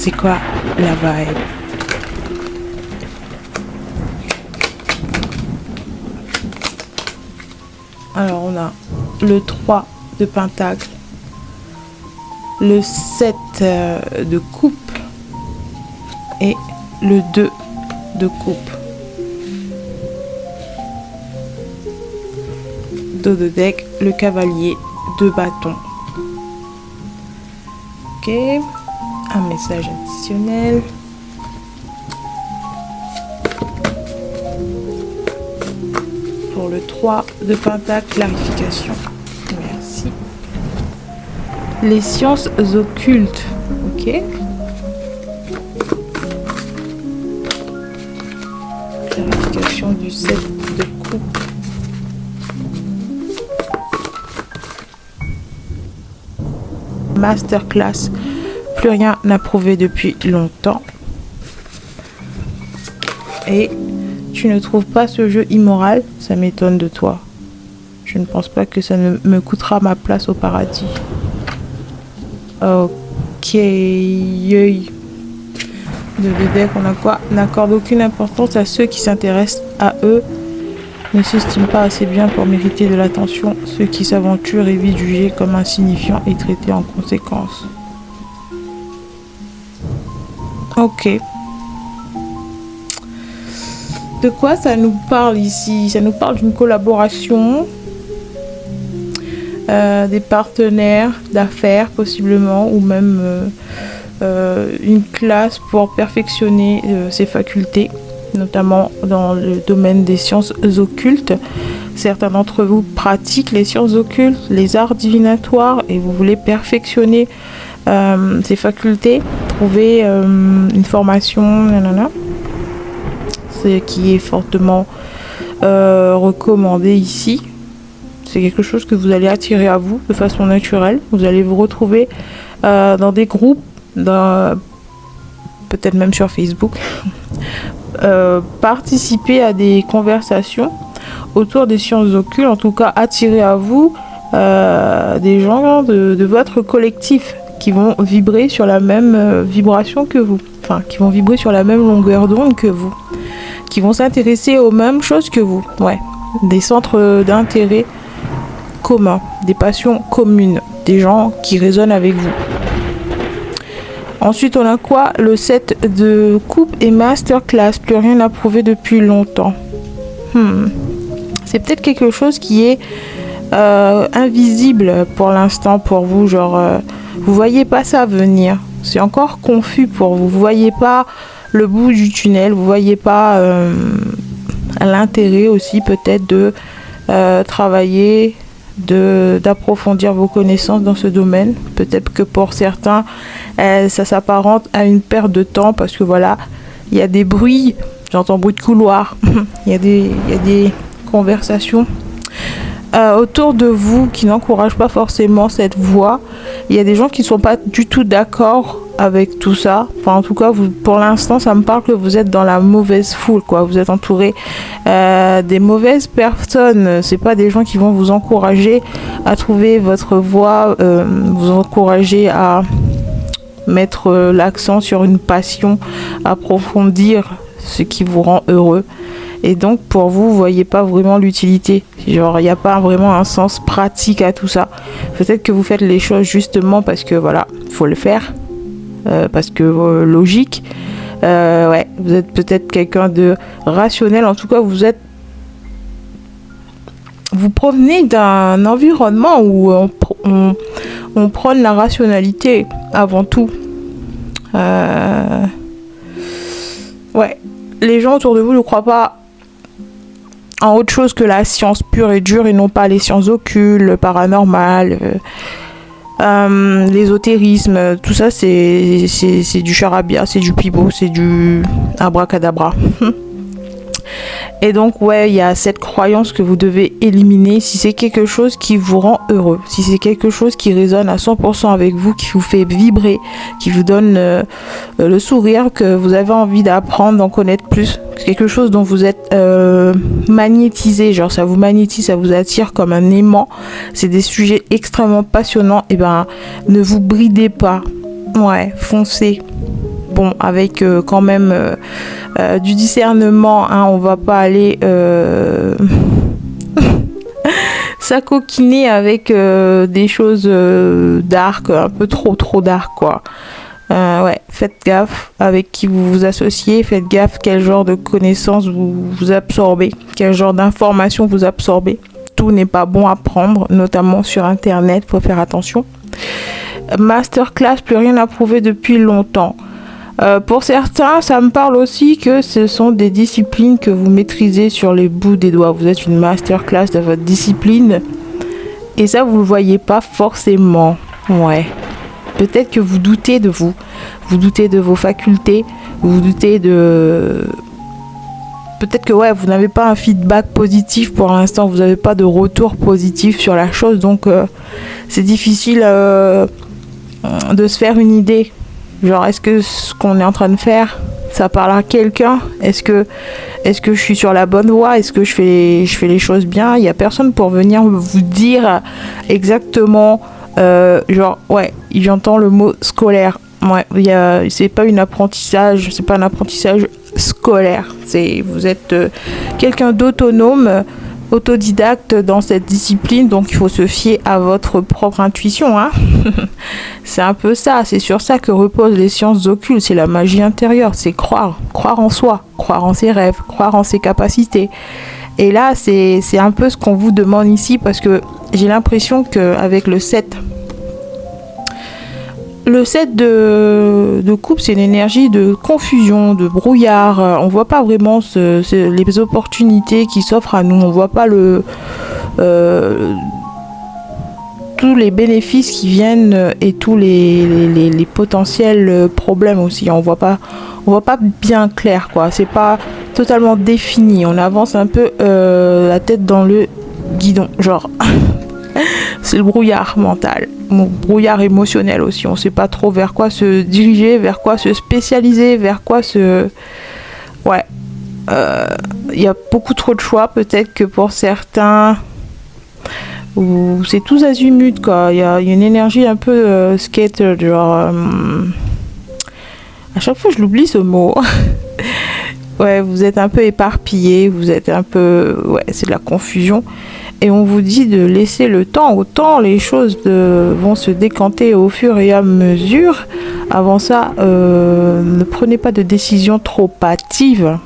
c'est quoi la vibe? Alors on a le 3 de pentacle, le 7 de coupe et le 2 de coupe. Dos de deck, le cavalier de bâton. Ok, un message additionnel. Pour le 3 de pentacle, clarification. Merci. Les sciences occultes. Ok. Clarification du 7 de coupe. Masterclass. Plus rien n'a prouvé depuis longtemps. Et tu ne trouves pas ce jeu immoral? Ça m'étonne de toi. Je ne pense pas que ça ne me coûtera ma place au paradis. Ok. De deck, on a quoi? N'accorde aucune importance à ceux qui s'intéressent à eux. Ne s'estiment pas assez bien pour mériter de l'attention. Ceux qui s'aventurent et vite jugés comme insignifiants et traités en conséquence. Ok. De quoi ça nous parle ici? Ça nous parle d'une collaboration, des partenaires d'affaires possiblement, ou même une classe pour perfectionner ses facultés, notamment dans le domaine des sciences occultes. Certains d'entre vous pratiquent les sciences occultes, les arts divinatoires, et vous voulez perfectionner ces facultés, trouver une formation, nanana. Ce qui est fortement recommandé ici. C'est quelque chose que vous allez attirer à vous de façon naturelle. Vous allez vous retrouver dans des groupes, peut-être même sur Facebook, participer à des conversations autour des sciences occultes, en tout cas attirer à vous des gens de votre collectif qui vont vibrer sur la même vibration que vous, enfin qui vont vibrer sur la même longueur d'onde que vous, qui vont s'intéresser aux mêmes choses que vous, ouais, des centres d'intérêt communs, des passions communes, des gens qui résonnent avec vous. Ensuite, on a quoi? Le 7 de coupe et masterclass, plus rien n'a prouvé depuis longtemps. C'est peut-être quelque chose qui est invisible pour l'instant pour vous, genre vous voyez pas ça venir, c'est encore confus pour vous, vous voyez pas le bout du tunnel, vous voyez pas l'intérêt aussi peut-être de travailler, d'approfondir vos connaissances dans ce domaine. Peut-être que pour certains ça s'apparente à une perte de temps parce que voilà, il y a des bruits, j'entends bruit de couloir, il y a des conversations autour de vous qui n'encouragent pas forcément cette voie. Il y a des gens qui ne sont pas du tout d'accord avec tout ça. Enfin, en tout cas, vous, pour l'instant, ça me parle que vous êtes dans la mauvaise foule, quoi. Vous êtes entouré des mauvaises personnes. C'est pas des gens qui vont vous encourager à trouver votre voie, vous encourager à mettre l'accent sur une passion, approfondir ce qui vous rend heureux. Et donc pour vous, vous voyez pas vraiment l'utilité. Genre, il n'y a pas vraiment un sens pratique à tout ça. Peut-être que vous faites les choses justement parce que voilà, faut le faire. Parce que logique. Ouais, vous êtes peut-être quelqu'un de rationnel. En tout cas, vous provenez d'un environnement où on prône la rationalité avant tout. Ouais, les gens autour de vous ne croient pas en autre chose que la science pure et dure et non pas les sciences occultes, le paranormal, l'ésotérisme. Tout ça, c'est du charabia, c'est du pipeau, c'est du abracadabra. Et donc, ouais, il y a cette croyance que vous devez éliminer si c'est quelque chose qui vous rend heureux, si c'est quelque chose qui résonne à 100% avec vous, qui vous fait vibrer, qui vous donne le sourire, que vous avez envie d'apprendre, d'en connaître plus. C'est quelque chose dont vous êtes magnétisé, genre ça vous magnétise, ça vous attire comme un aimant. C'est des sujets extrêmement passionnants. Et ben, ne vous bridez pas. Ouais, foncez. bon, avec quand même du discernement, hein, on va pas aller s'acoquiner avec des choses dark, un peu trop dark, quoi. Ouais, faites gaffe avec qui vous vous associez, faites gaffe quel genre de connaissances vous absorbez, quel genre d'informations vous absorbez. Tout n'est pas bon à prendre, notamment sur internet, faut faire attention. Masterclass, plus rien à prouver depuis longtemps. Pour certains, ça me parle aussi que ce sont des disciplines que vous maîtrisez sur les bouts des doigts. Vous êtes une masterclass de votre discipline et ça, vous le voyez pas forcément. Ouais. Peut-être que vous doutez de vous doutez de vos facultés, vous doutez de... Peut-être que ouais, vous n'avez pas un feedback positif pour l'instant, vous n'avez pas de retour positif sur la chose, donc c'est difficile de se faire une idée. Genre, est-ce que ce qu'on est en train de faire, ça parle à quelqu'un? Est-ce que je suis sur la bonne voie? Est-ce que je fais les choses bien? Il n'y a personne pour venir vous dire exactement... genre, ouais, j'entends le mot scolaire. Ouais, c'est pas un apprentissage scolaire. Vous êtes quelqu'un d'autonome, autodidacte dans cette discipline, donc il faut se fier à votre propre intuition, hein. C'est un peu ça, c'est sur ça que reposent les sciences occultes, c'est la magie intérieure, c'est croire en soi, croire en ses rêves, croire en ses capacités. Et là, c'est un peu ce qu'on vous demande ici, parce que j'ai l'impression qu'avec le 7 de coupe, c'est une énergie de confusion, de brouillard. On voit pas vraiment les opportunités qui s'offrent à nous. On voit pas tous les bénéfices qui viennent et tous les potentiels problèmes aussi. On voit pas bien clair, quoi. C'est pas totalement défini. On avance un peu la tête dans le guidon, genre. C'est le brouillard mental, brouillard émotionnel aussi. On ne sait pas trop vers quoi se diriger, vers quoi se spécialiser, vers quoi se... Ouais. Y a beaucoup trop de choix. Peut-être que pour certains, c'est tous azimuts, quoi. Il y a une énergie un peu skater, genre... À chaque fois, je l'oublie ce mot. Ouais, vous êtes un peu éparpillé, vous êtes un peu... Ouais, c'est de la confusion. Et on vous dit de laisser le temps, autant les choses vont se décanter au fur et à mesure. Avant ça, ne prenez pas de décision trop hâtive.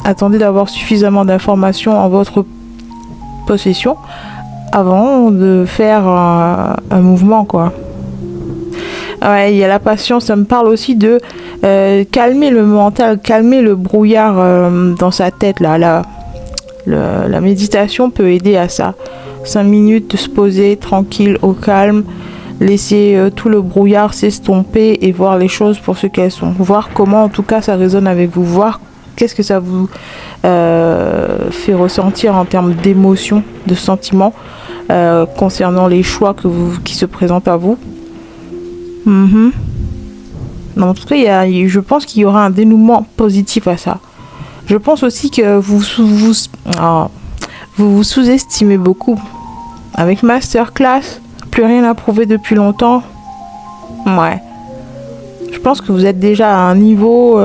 Attendez d'avoir suffisamment d'informations en votre possession avant de faire un mouvement, quoi. Ouais, il y a la patience, ça me parle aussi de calmer le mental, calmer le brouillard dans sa tête. La méditation peut aider à ça. 5 minutes de se poser tranquille, au calme, laisser tout le brouillard s'estomper et voir les choses pour ce qu'elles sont. Voir comment en tout cas ça résonne avec vous, voir qu'est-ce que ça vous fait ressentir en termes d'émotions, de sentiments concernant les choix qui se présentent à vous. En tout cas, je pense qu'il y aura un dénouement positif à ça. Je pense aussi que vous vous sous-estimez beaucoup. Avec Masterclass, plus rien à prouver depuis longtemps. Ouais. Je pense que vous êtes déjà à un niveau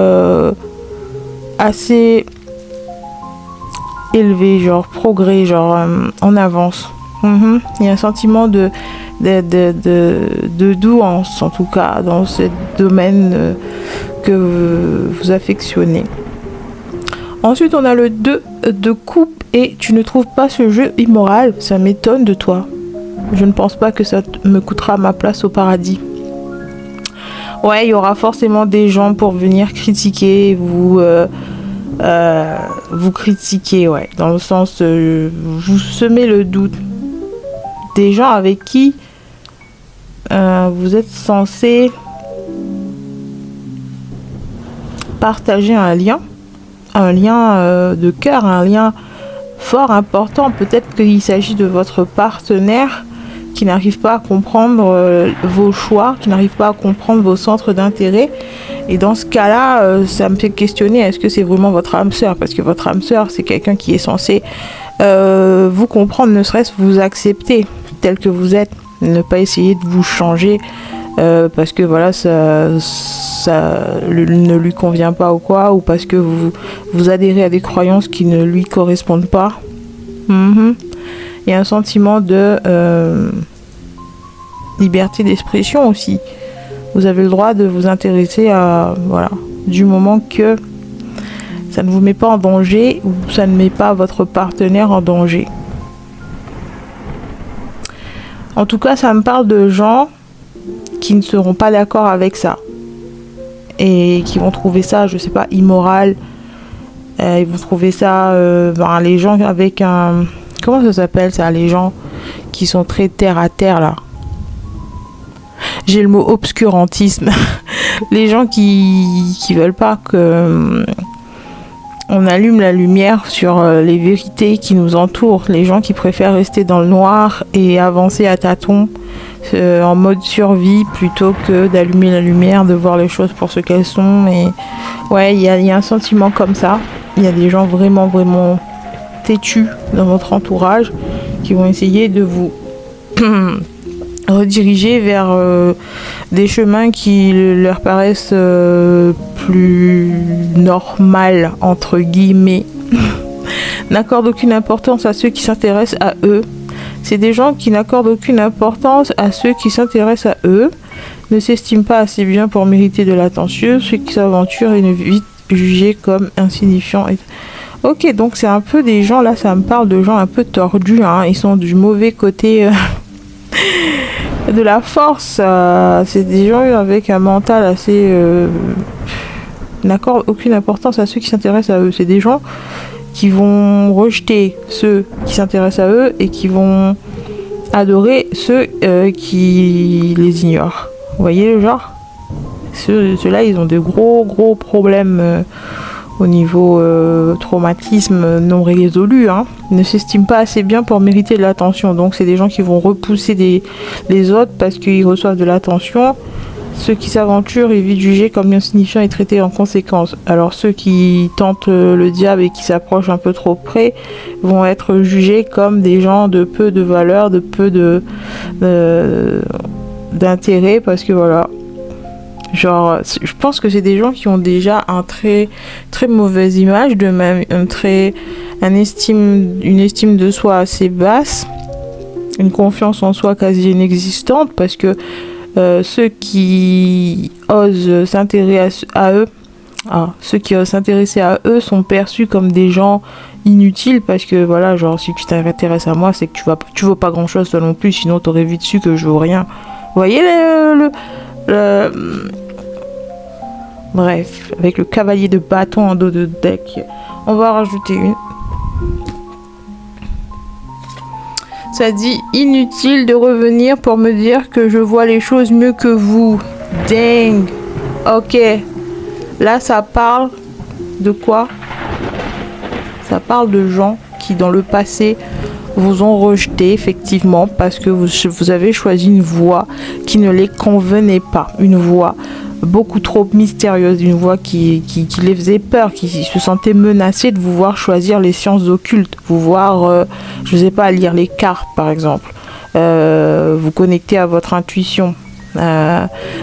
assez élevé, genre progrès, genre en avance. Il y a un sentiment de douance, en tout cas, dans ce domaine que vous affectionnez. Ensuite, on a le 2 de coupe et tu ne trouves pas ce jeu immoral. Ça m'étonne de toi. Je ne pense pas que ça me coûtera ma place au paradis. Ouais, il y aura forcément des gens pour venir critiquer, vous critiquer, ouais, dans le sens vous semez le doute. Des gens avec qui vous êtes censé partager un lien de cœur, un lien fort, important. Peut-être qu'il s'agit de votre partenaire qui n'arrive pas à comprendre vos choix, qui n'arrive pas à comprendre vos centres d'intérêt. Et dans ce cas-là, ça me fait questionner, est-ce que c'est vraiment votre âme sœur? Parce que votre âme sœur, c'est quelqu'un qui est censé vous comprendre, ne serait-ce vous accepter tel que vous êtes, ne pas essayer de vous changer parce que voilà, ne lui convient pas ou quoi, ou parce que vous adhérez à des croyances qui ne lui correspondent pas. Il y a un sentiment de liberté d'expression aussi. Vous avez le droit de vous intéresser à, voilà, du moment que ça ne vous met pas en danger ou ça ne met pas votre partenaire en danger. En tout cas, ça me parle de gens qui ne seront pas d'accord avec ça et qui vont trouver ça, je sais pas, immoral. Ils vont trouver ça, les gens avec un... Comment ça s'appelle ça? Les gens qui sont très terre à terre là. J'ai le mot obscurantisme. Les gens qui veulent pas que on allume la lumière sur les vérités qui nous entourent. Les gens qui préfèrent rester dans le noir et avancer à tâtons en mode survie plutôt que d'allumer la lumière, de voir les choses pour ce qu'elles sont. Et ouais, il y a un sentiment comme ça. Il y a des gens vraiment, vraiment têtus dans votre entourage qui vont essayer de vous rediriger vers des chemins qui leur paraissent plus normaux, entre guillemets. N'accordent aucune importance à ceux qui s'intéressent à eux. C'est des gens qui n'accordent aucune importance à ceux qui s'intéressent à eux, ne s'estiment pas assez bien pour mériter de l'attention, ceux qui s'aventurent et ne vite jugés comme insignifiants. Ok, donc c'est un peu des gens, là ça me parle de gens un peu tordus, hein. Ils sont du mauvais côté de la force. C'est des gens avec un mental assez... n'accordent aucune importance à ceux qui s'intéressent à eux. C'est des gens qui vont rejeter ceux qui s'intéressent à eux et qui vont adorer ceux qui les ignorent. Vous voyez le genre? Ceux-là, ils ont de gros problèmes au niveau traumatisme non résolu, hein. Ils ne s'estiment pas assez bien pour mériter de l'attention. Donc c'est des gens qui vont repousser les autres parce qu'ils reçoivent de l'attention. Ceux qui s'aventurent évitent jugés comme insignifiants et traités en conséquence. Alors ceux qui tentent le diable et qui s'approchent un peu trop près vont être jugés comme des gens de peu de valeur, de peu d'intérêt, parce que voilà. Genre, je pense que c'est des gens qui ont déjà un très mauvaise image de même, une estime de soi assez basse, une confiance en soi quasi inexistante, parce que ceux qui osent s'intéresser à eux, sont perçus comme des gens inutiles, parce que voilà, genre si tu t'intéresses à moi, c'est que tu vaux pas grand chose toi non plus, sinon t'aurais vite su que je vaux rien. Vous voyez bref, avec le cavalier de bâton en dos de deck, on va rajouter une. Ça dit inutile de revenir pour me dire que je vois les choses mieux que vous. Dang. Ok. Là, ça parle de quoi? Ça parle de gens qui, dans le passé, vous ont rejeté, effectivement, parce que vous avez choisi une voie qui ne les convenait pas. Une voie beaucoup trop mystérieuse, une voie qui les faisait peur, qui se sentait menacée de vous voir choisir les sciences occultes, vous voir, je sais pas, lire les cartes par exemple, vous connecter à votre intuition,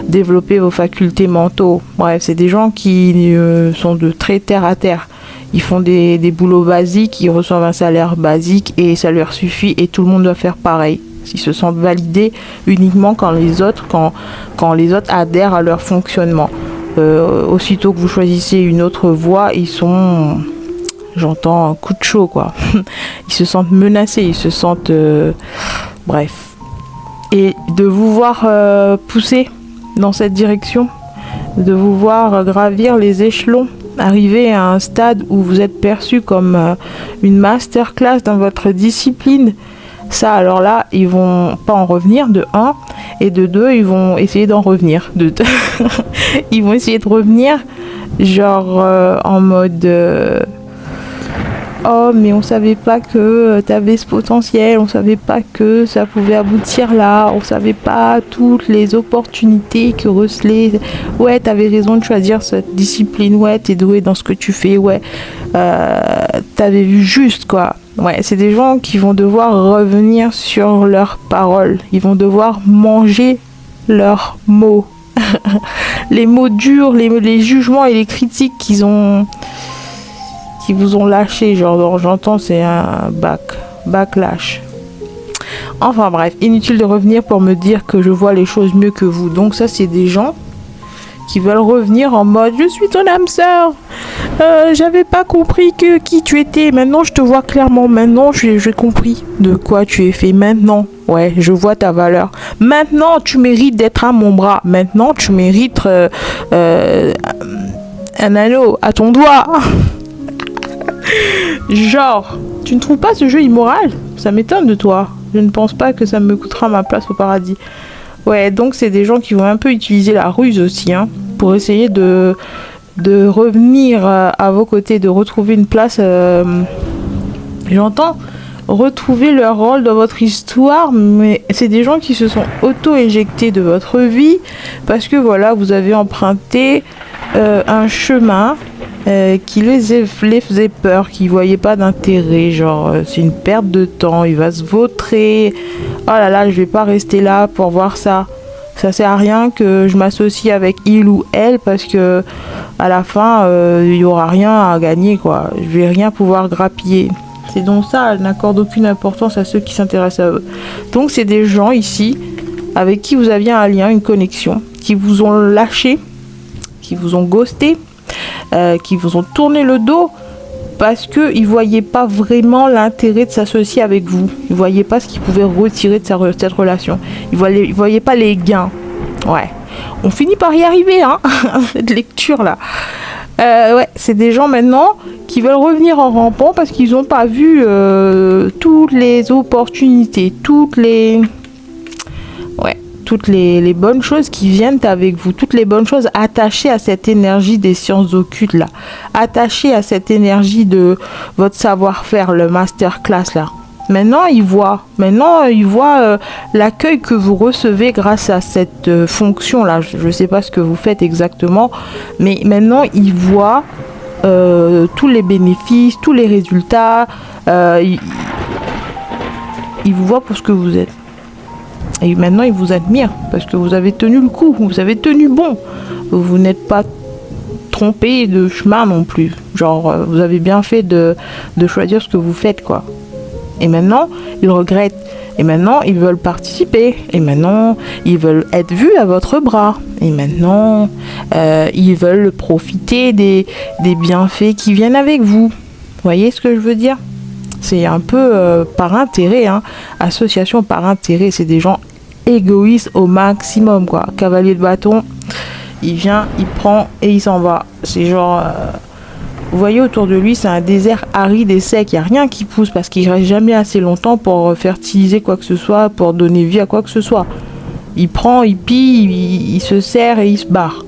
développer vos facultés mentaux. Bref, c'est des gens qui sont de très terre à terre. Ils font des boulots basiques, ils reçoivent un salaire basique et ça leur suffit et tout le monde doit faire pareil. Ils se sentent validés uniquement quand les autres adhèrent à leur fonctionnement. Aussitôt que vous choisissez une autre voie, ils sont, j'entends un coup de chaud quoi. Ils se sentent menacés, ils se sentent, bref. Et de vous voir pousser dans cette direction, de vous voir gravir les échelons, arriver à un stade où vous êtes perçu comme une masterclass dans votre discipline. Ça, alors là, ils vont pas en revenir, de 1, et de 2, ils vont essayer d'en revenir. Ils vont essayer de revenir, genre en mode oh, mais on savait pas que t'avais ce potentiel, on savait pas que ça pouvait aboutir là, on savait pas toutes les opportunités que recelait. Ouais, t'avais raison de choisir cette discipline, ouais, t'es doué dans ce que tu fais, ouais, t'avais vu juste quoi. Ouais, c'est des gens qui vont devoir revenir sur leurs paroles. Ils vont devoir manger leurs mots. Les mots durs, les jugements et les critiques qui vous ont lâché, genre j'entends c'est un backlash. Enfin bref, inutile de revenir pour me dire que je vois les choses mieux que vous. Donc ça c'est des gens qui veulent revenir en mode je suis ton âme sœur, j'avais pas compris qui tu étais, maintenant je te vois clairement, maintenant j'ai compris de quoi tu es fait, maintenant ouais je vois ta valeur, maintenant tu mérites d'être à mon bras, maintenant tu mérites un anneau à ton doigt. Genre, tu ne trouves pas ce jeu immoral? Ça m'étonne de toi, je ne pense pas que ça me coûtera ma place au paradis. Ouais, donc c'est des gens qui vont un peu utiliser la ruse aussi, hein, pour essayer de revenir à vos côtés, de retrouver une place, j'entends, retrouver leur rôle dans votre histoire, mais c'est des gens qui se sont auto-éjectés de votre vie, parce que voilà, vous avez emprunté un chemin qui les faisait peur, qui ne voyaient pas d'intérêt, genre c'est une perte de temps, il va se vautrer, oh là là, je vais pas rester là pour voir ça. Ça sert à rien que je m'associe avec il ou elle parce que à la fin, il y aura rien à gagner, quoi. Je vais rien pouvoir grappiller. C'est donc ça, elle n'accorde aucune importance à ceux qui s'intéressent à eux. Donc c'est des gens ici avec qui vous aviez un lien, une connexion, qui vous ont lâché, qui vous ont ghosté, qui vous ont tourné le dos parce qu'ils ne voyaient pas vraiment l'intérêt de s'associer avec vous. Ils ne voyaient pas ce qu'ils pouvaient retirer de cette relation. Ils ne voyaient pas les gains. Ouais. On finit par y arriver, hein, cette lecture-là. Ouais, c'est des gens maintenant qui veulent revenir en rampant parce qu'ils n'ont pas vu toutes les opportunités, toutes les bonnes choses qui viennent avec vous, toutes les bonnes choses attachées à cette énergie des sciences occultes là, attachées à cette énergie de votre savoir-faire, le masterclass là. Maintenant, ils voient l'accueil que vous recevez grâce à cette fonction là. Je ne sais pas ce que vous faites exactement, mais maintenant ils voient tous les bénéfices, tous les résultats. Ils vous voient pour ce que vous êtes. Et maintenant, ils vous admirent parce que vous avez tenu le coup, vous avez tenu bon. Vous n'êtes pas trompé de chemin non plus. Genre, vous avez bien fait de choisir ce que vous faites, quoi. Et maintenant, ils regrettent. Et maintenant, ils veulent participer. Et maintenant, ils veulent être vus à votre bras. Et maintenant, ils veulent profiter des bienfaits qui viennent avec vous. Vous voyez ce que je veux dire ? C'est un peu par intérêt, hein. Association par intérêt, c'est des gens égoïstes au maximum, quoi. Cavalier de bâton, il vient, il prend et il s'en va. C'est genre, vous voyez autour de lui, c'est un désert aride et sec, il n'y a rien qui pousse parce qu'il ne reste jamais assez longtemps pour fertiliser quoi que ce soit, pour donner vie à quoi que ce soit. Il prend, il pille, il se sert et il se barre.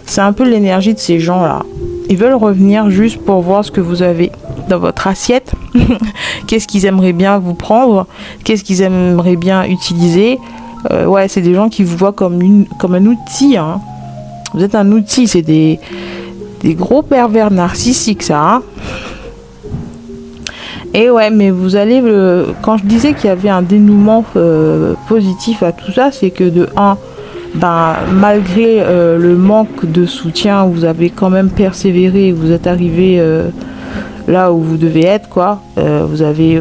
C'est un peu l'énergie de ces gens-là. Ils veulent revenir juste pour voir ce que vous avez dans votre assiette. Qu'est-ce qu'ils aimeraient bien vous prendre? Qu'est-ce qu'ils aimeraient bien utiliser? Ouais, c'est des gens qui vous voient comme un outil, hein. Vous êtes un outil, c'est des gros pervers narcissiques, ça, hein. Et ouais, mais vous allez... quand je disais qu'il y avait un dénouement positif à tout ça, c'est que de 1... malgré le manque de soutien, vous avez quand même persévéré, vous êtes arrivé là où vous devez être, quoi. Vous avez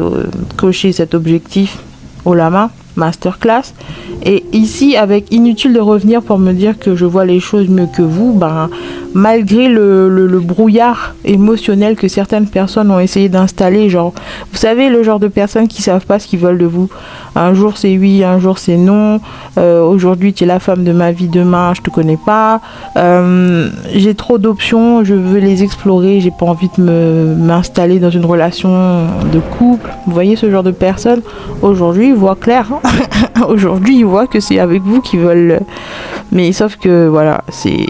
coché cet objectif haut la main, masterclass. Et ici, avec inutile de revenir pour me dire que je vois les choses mieux que vous, malgré le brouillard émotionnel que certaines personnes ont essayé d'installer, genre, vous savez, le genre de personnes qui savent pas ce qu'ils veulent de vous. Un jour c'est oui, un jour c'est non. Aujourd'hui tu es la femme de ma vie, demain je te connais pas. J'ai trop d'options, je veux les explorer, j'ai pas envie de m'installer dans une relation de couple. Vous voyez ce genre de personnes? Aujourd'hui ils voient clair. Aujourd'hui ils voient que c'est avec vous qu'ils veulent. Mais sauf que voilà, c'est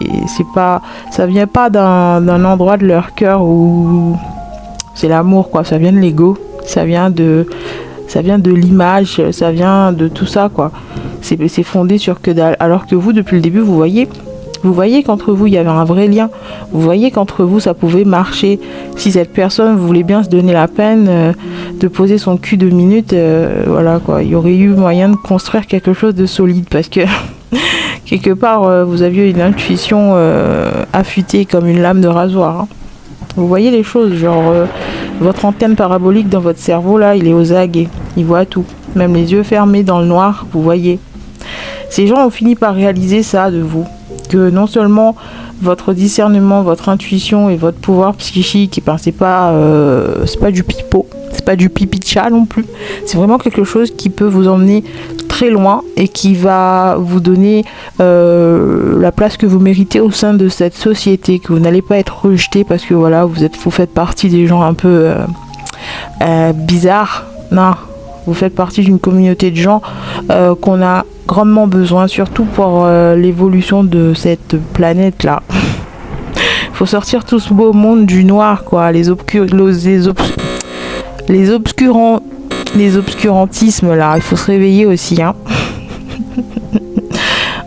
pas, ça vient pas d'un endroit de leur cœur où c'est l'amour, quoi. Ça vient de l'ego, ça vient de l'image, ça vient de tout ça, quoi. C'est fondé sur que dalle. Alors que vous, depuis le début, vous voyez qu'entre vous, il y avait un vrai lien. Vous voyez qu'entre vous, ça pouvait marcher. Si cette personne voulait bien se donner la peine de poser son cul 2 minutes, voilà, quoi. Il y aurait eu moyen de construire quelque chose de solide. Parce que quelque part, vous aviez une intuition affûtée comme une lame de rasoir. Hein. Vous voyez les choses, genre votre antenne parabolique dans votre cerveau, là, il est aux aguets. Il voit tout. Même les yeux fermés dans le noir, vous voyez. Ces gens ont fini par réaliser ça de vous. Que non seulement votre discernement, votre intuition et votre pouvoir psychique, c'est pas du pipeau, c'est pas du pipi de chat non plus. C'est vraiment quelque chose qui peut vous emmener très loin et qui va vous donner la place que vous méritez au sein de cette société, que vous n'allez pas être rejeté parce que voilà, vous faites partie des gens un peu bizarres. Non, vous faites partie d'une communauté de gens qu'on a grandement besoin, surtout pour l'évolution de cette planète là. Faut sortir tout ce beau monde du noir, quoi, les obscurantismes là, il faut se réveiller aussi, hein.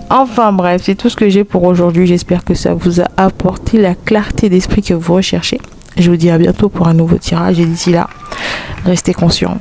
Enfin bref, c'est tout ce que j'ai pour aujourd'hui. J'espère que ça vous a apporté la clarté d'esprit que vous recherchez. Je vous dis à bientôt pour un nouveau tirage et d'ici là, restez conscients.